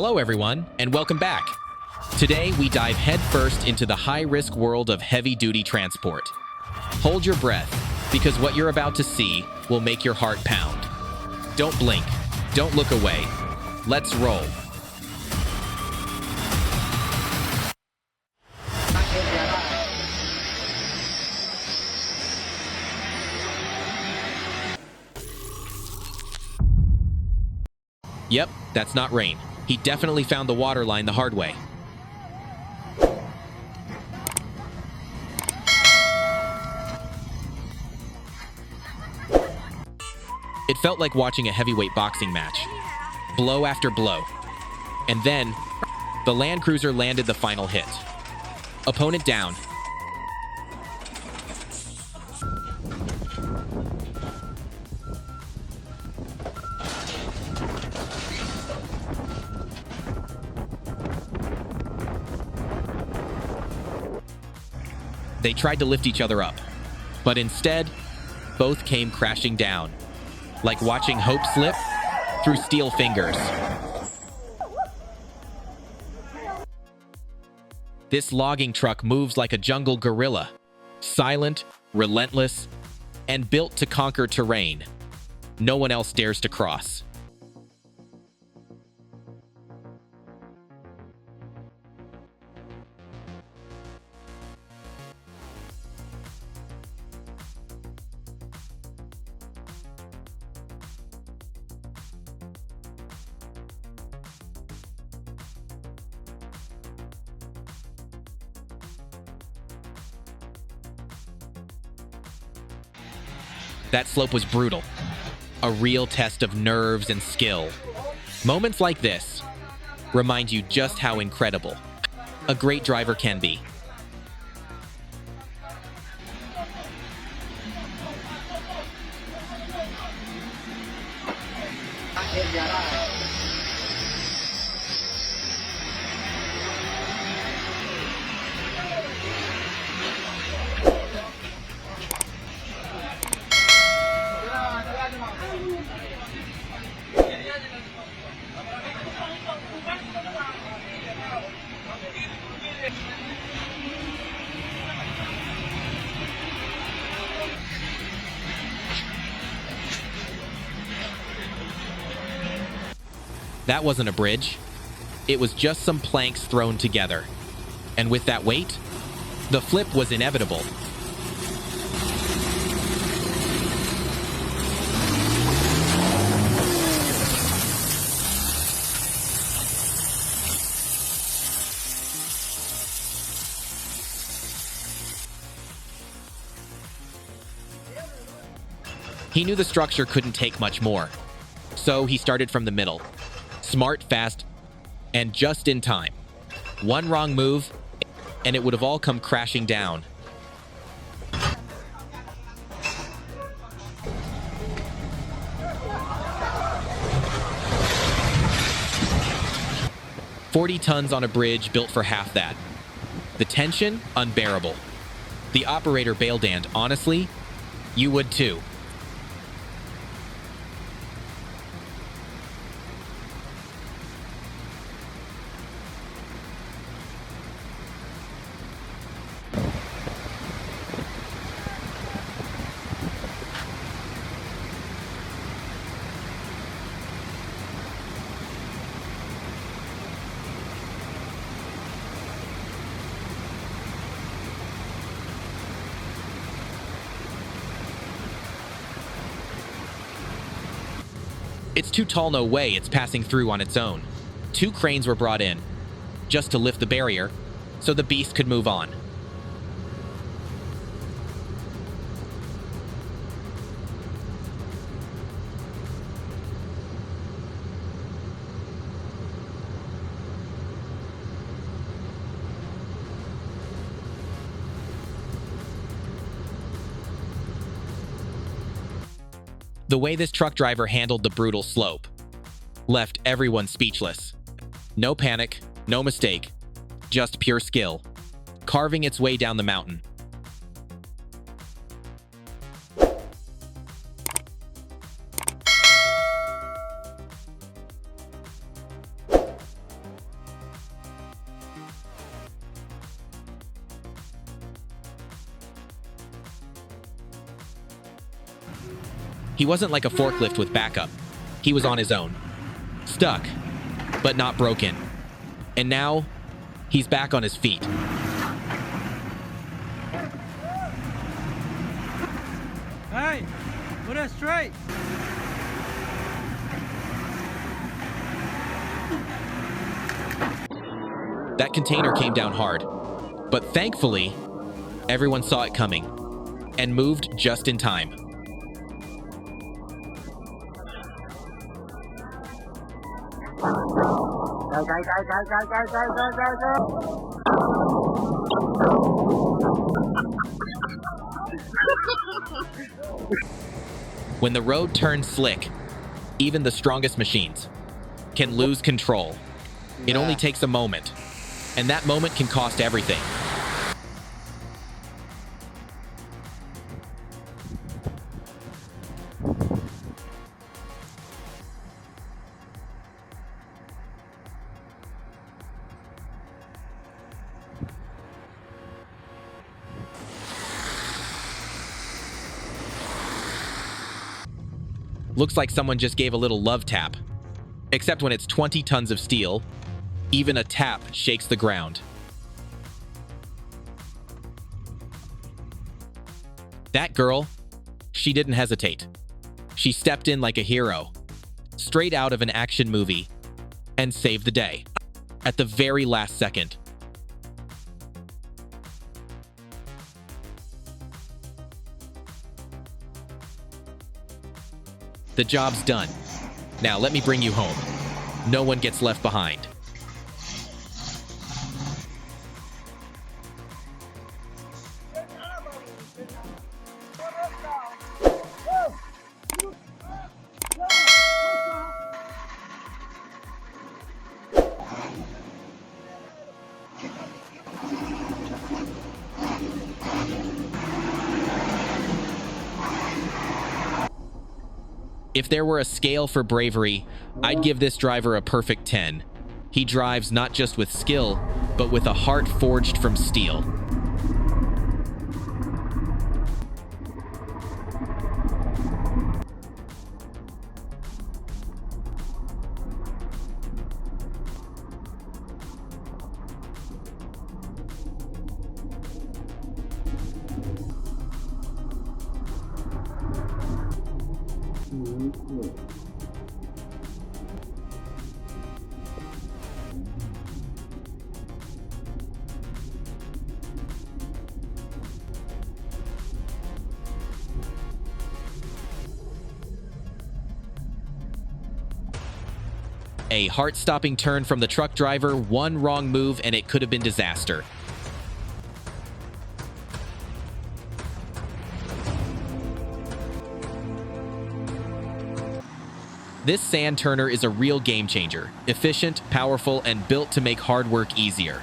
Hello everyone, and welcome back. Today we dive headfirst into the high-risk world of heavy-duty transport. Hold your breath, because what you're about to see will make your heart pound. Don't blink, don't look away. Let's roll. Yep, that's not rain. He definitely found the water line the hard way. It felt like watching a heavyweight boxing match. Blow after blow. And then, the Land Cruiser landed the final hit. Opponent down. They tried to lift each other up, but instead, both came crashing down, like watching hope slip through steel fingers. This logging truck moves like a jungle gorilla, silent, relentless, and built to conquer terrain no one else dares to cross. That slope was brutal, a real test of nerves and skill. Moments like this remind you just how incredible a great driver can be. That wasn't a bridge. It was just some planks thrown together. And with that weight, the flip was inevitable. He knew the structure couldn't take much more, so he started from the middle. Smart, fast, and just in time. One wrong move, and it would have all come crashing down. "40 tons on a bridge built for half that. The tension, unbearable. The operator bailed, and honestly, you would too. It's too tall, no way it's passing through on its own. 2 cranes were brought in, just to lift the barrier, so the beast could move on. The way this truck driver handled the brutal slope left everyone speechless. No panic, no mistake, just pure skill, carving its way down the mountain. He wasn't like a forklift with backup. He was on his own. Stuck, but not broken. And now, he's back on his feet. Hey, put it straight. That container came down hard, but thankfully, everyone saw it coming and moved just in time. When the road turns slick, even the strongest machines can lose control. It only takes a moment, and that moment can cost everything. Looks like someone just gave a little love tap. Except when it's 20 tons of steel, even a tap shakes the ground. That girl, she didn't hesitate. She stepped in like a hero, straight out of an action movie, and saved the day at the very last second. The job's done. Now let me bring you home. No one gets left behind. If there were a scale for bravery, I'd give this driver a perfect 10. He drives not just with skill, but with a heart forged from steel. A heart-stopping turn from the truck driver, one wrong move, and it could have been disaster. This sand turner is a real game changer, efficient, powerful, and built to make hard work easier.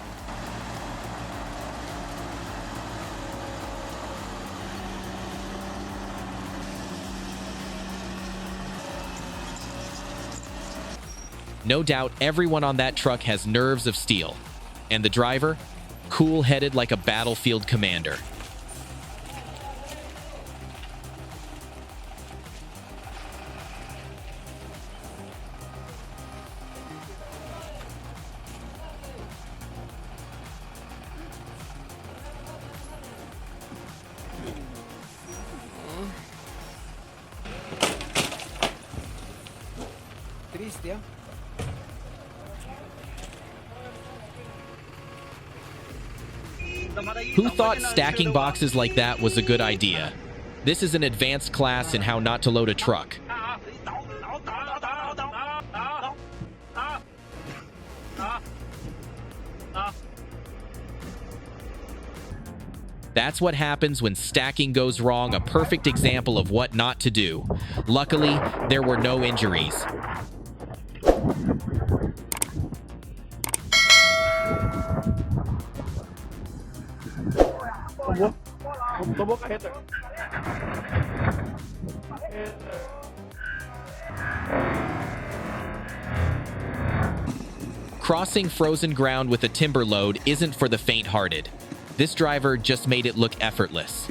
No doubt everyone on that truck has nerves of steel, and the driver, cool-headed like a battlefield commander. Cristian. Who thought stacking boxes like that was a good idea? This is an advanced class in how not to load a truck. That's what happens when stacking goes wrong, a perfect example of what not to do. Luckily, there were no injuries. Crossing frozen ground with a timber load isn't for the faint-hearted. This driver just made it look effortless.